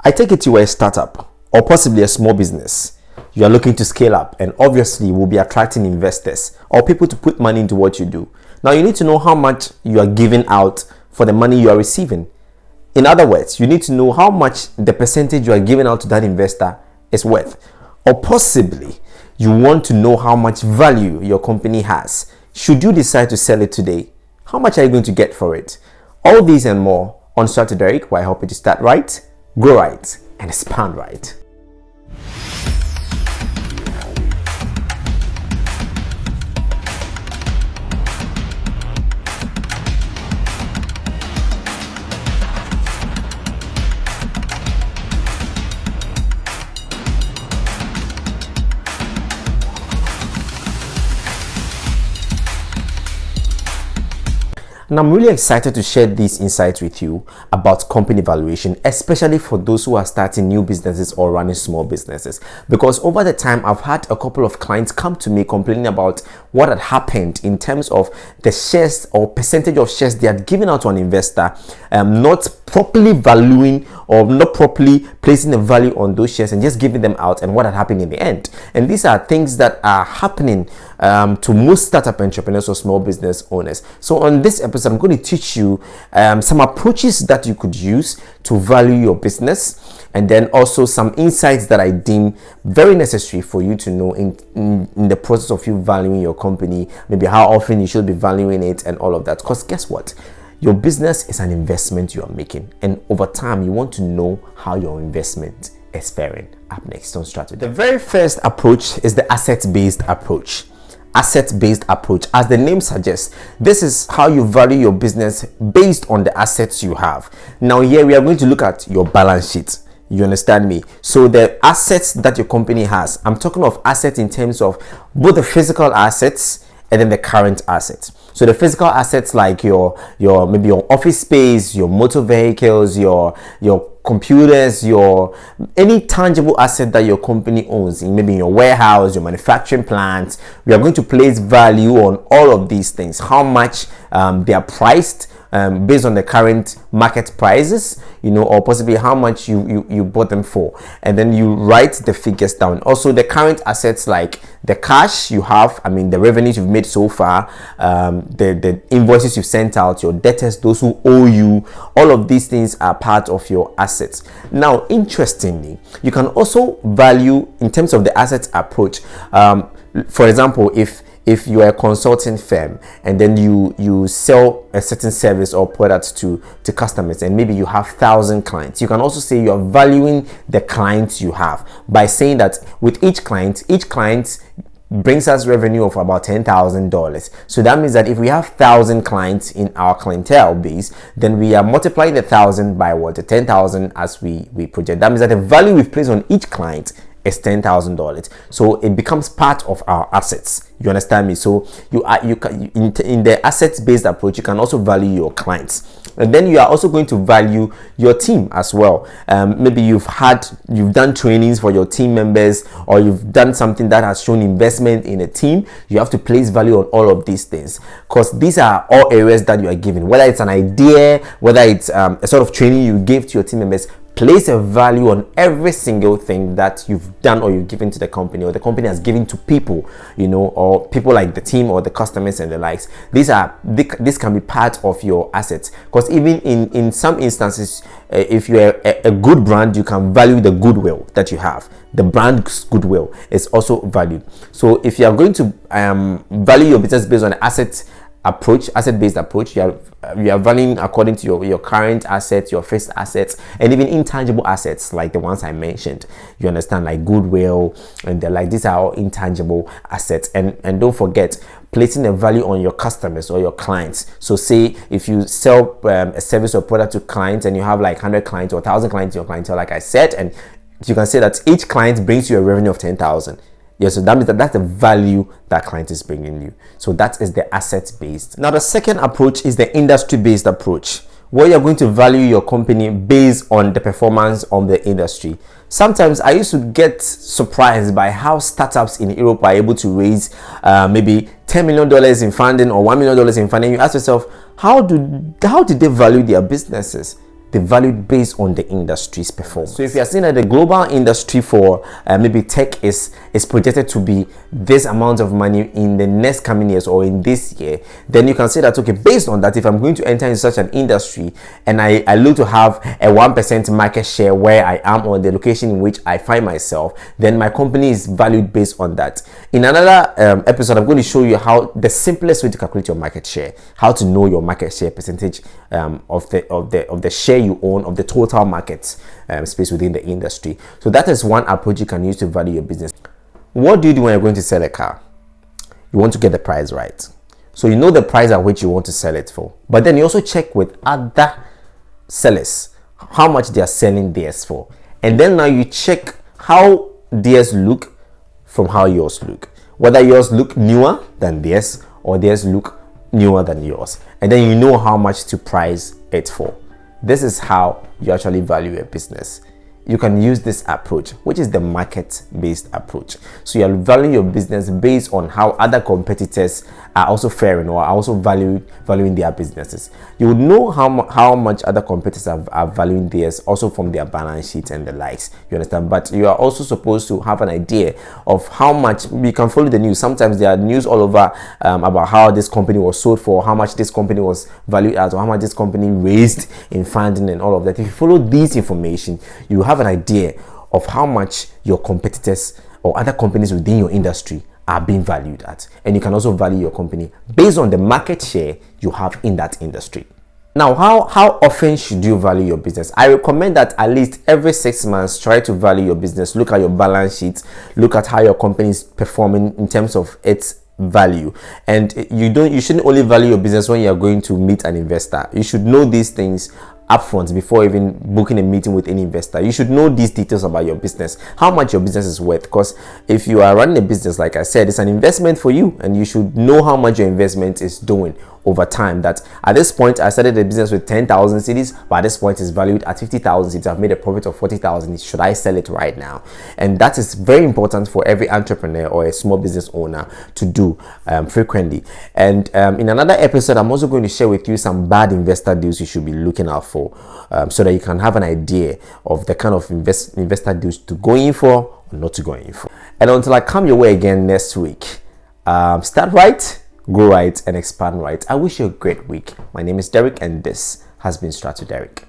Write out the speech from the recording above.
I take it you are a startup or possibly a small business. You are looking to scale up and obviously will be attracting investors or people to put money into what you do. Now you need to know how much you are giving out for the money you are receiving. In other words, you need to know how much the percentage you are giving out to that investor is worth. Or possibly you want to know how much value your company has. Should you decide to sell it today, how much are you going to get for it? All these and more on Start with Derek, where I help you to start right, grow right, and expand right. And I'm really excited to share these insights with you about company valuation, especially for those who are starting new businesses or running small businesses. Because over the time, I've had a couple of clients come to me complaining about what had happened in terms of the shares or percentage of shares they had given out to an investor, not properly valuing or not properly placing a value on those shares and just giving them out, and what had happened in the end. And these are things that are happening to most startup entrepreneurs or small business owners. So on this episode, I'm going to teach you some approaches that you could use to value your business, and then also some insights that I deem very necessary for you to know in the process of you valuing your company, maybe how often you should be valuing it and all of that. Because guess what? Your business is an investment you are making, and over time you want to know how your investment is faring. Up next on Start with Derek. The very first approach is the asset-based approach. Asset-based approach, as the name suggests, this is how you value your business based on the assets you have. Now here we are going to look at your balance sheet. You understand me? So the assets that your company has, I'm talking of assets in terms of both the physical assets and then the current assets. So the physical assets like your maybe your office space, your motor vehicles, your computers, your any tangible asset that your company owns, maybe in your warehouse, your manufacturing plants. We are going to place value on all of these things, how much they are priced based on the current market prices, or possibly how much you bought them for, and then you write the figures down. Also the current assets like the cash you have, the revenues you've made so far, the invoices you've sent out, your debtors, those who owe you, all of these things are part of your assets. Now interestingly, you can also value in terms of the assets approach. For example, if you are a consulting firm and then you sell a certain service or product to customers, and maybe you have 1,000 clients, you can also say you are valuing the clients you have by saying that with each client brings us revenue of about $10,000. So that means that if we have 1,000 clients in our clientele base, then we are multiplying the 1,000 by what? The 10,000 as we project. That means that the value we've placed on each client is $10,000. So it becomes part of our assets. You understand me? So you can in the assets based approach, you can also value your clients, and then you are also going to value your team as well. Maybe you've done trainings for your team members, or you've done something that has shown investment in a team. You have to place value on all of these things, because these are all areas that you are given, whether it's an idea, whether it's a sort of training you give to your team members. Place a value on every single thing that you've done or you've given to the company, or the company has given to people, or people like the team or the customers and the likes. This can be part of your assets, because even in some instances, if you're a good brand, you can value the goodwill that you have. The brand's goodwill is also valued. So if you are going to value your business based on asset-based approach, you are valuing according to your current assets, your fixed assets, and even intangible assets like the ones I mentioned. You understand, like goodwill and these are all intangible assets. And don't forget, placing a value on your customers or your clients. So say if you sell a service or product to clients, and you have like 100 clients or 1,000 clients in your clientele, like I said, and you can say that each client brings you a revenue of 10,000. Yeah, so that means that's the value that client is bringing you. So that is the asset-based. Now, the second approach is the industry-based approach, where you're going to value your company based on the performance of the industry. Sometimes I used to get surprised by how startups in Europe are able to raise maybe $10 million in funding or $1 million in funding. You ask yourself, how did they value their businesses? they value it based on the industry's performance. So if you are seeing that the global industry for maybe tech is projected to be this amount of money in the next coming years or in this year, then you can say that, okay, based on that, if I'm going to enter in such an industry and I look to have a 1% market share where I am or the location in which I find myself, then my company is valued based on that. In another episode, I'm going to show you how the simplest way to calculate your market share, how to know your market share percentage of the share you own of the total market space within the industry. So that is one approach you can use to value your business. What do you do when you're going to sell a car? You want to get the price right. So you know the price at which you want to sell it for, but then you also check with other sellers how much they are selling theirs for, and then now you check how theirs look from how yours look, whether yours look newer than theirs or theirs look newer than yours, and then you know how much to price it for. This is how you actually value a business. You can use this approach, which is the market-based approach. So you're valuing your business based on how other competitors are also faring or are also valuing their businesses. You would know how much other competitors are valuing theirs also from their balance sheets and the likes. You understand? But you are also supposed to have an idea of how much. You can follow the news. Sometimes there are news all over about how this company was sold for, how much this company was valued at, or how much this company raised in funding and all of that. If you follow these information, you have an idea of how much your competitors or other companies within your industry are being valued at, and you can also value your company based on the market share you have in that industry. Now, how often should you value your business? I recommend that at least every 6 months, try to value your business. Look at your balance sheets, look at how your company is performing in terms of its value. And you shouldn't only value your business when you are going to meet an investor. You should know these things upfront before even booking a meeting with any investor. You should know these details about your business, how much your business is worth, because if you are running a business, like I said, it's an investment for you, and you should know how much your investment is doing over time. That at this point, I started a business with 10,000 cedis, but at this point it's valued at 50,000 cedis. I've made a profit of 40,000. Should I sell it right now? And that is very important for every entrepreneur or a small business owner to do frequently. And in another episode, I'm also going to share with you some bad investor deals you should be looking out for, so that you can have an idea of the kind of investor deals to go in for or not to go in for. And until I come your way again next week, start right, grow right, and expand right. I wish you a great week. My name is Derek, and this has been Strato Derek.